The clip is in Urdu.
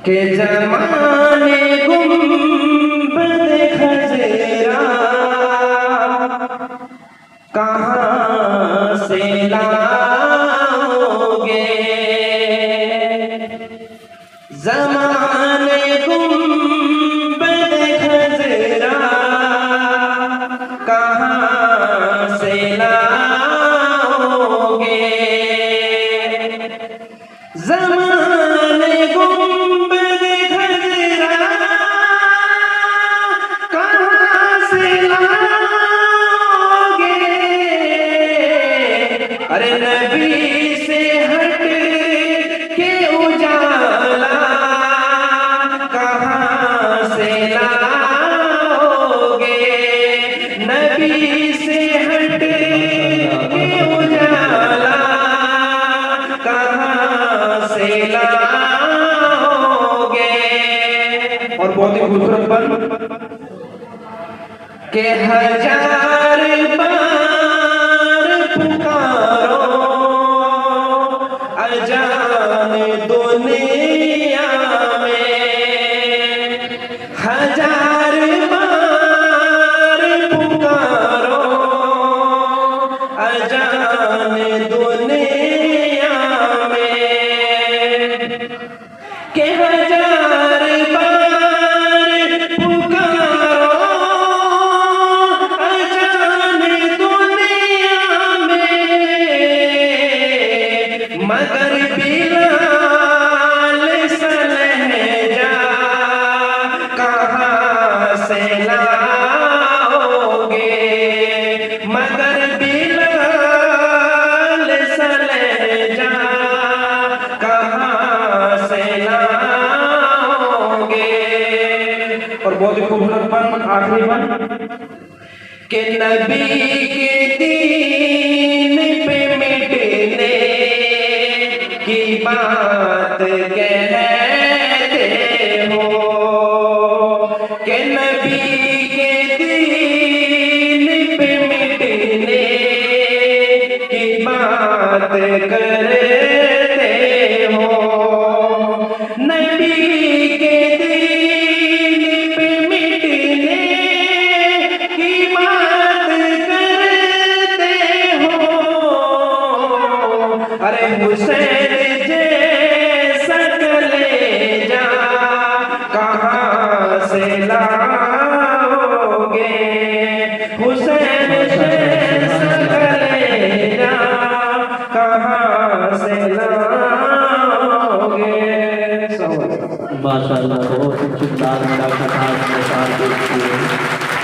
کہ زمانے گنبد خضرا کہاں سے لاؤ گے، زمانے گنبد خضرا کہاں سے لاؤ گے، زمانے گنبد خضرا کہاں سے لاؤ گے، ارے نبی سے ہٹ کے اجالا کہاں سے لاؤ گے، نبی سے ہٹ کے اجالا کہاں سے لاؤ گے۔ اور بہت ہی خوبصورت بن کہ ہزار بار پکارو اجان دنیا میں، ہزار بار پکارو اجان دنیا میں، کہ ہزار بار پکارو اجان دنیا میں، مگر بلال سا لہجہ کہاں سے لاؤ گے، مگر بلال سا لہجہ کہاں سے لاؤ گے۔ اور بہت ہی خوبصورت بن آخری بن کہ نبی کے دین پہ مٹنے کی بات کہتے ہو، کہ نبی کے دین پہ مٹنے کی بات کرتے ہو، نبی کے دین پہ مٹنے کی بات کرتے ہو، ارے حسین جیسا کلیجہ کہاں سے لاؤ گے، حسین جیسا کلیجہ کہاں سے لاؤ گے۔ ماشاءاللہ بہت ہی شاندار ملاقات آپ نے ساتھ دیکھی ہے۔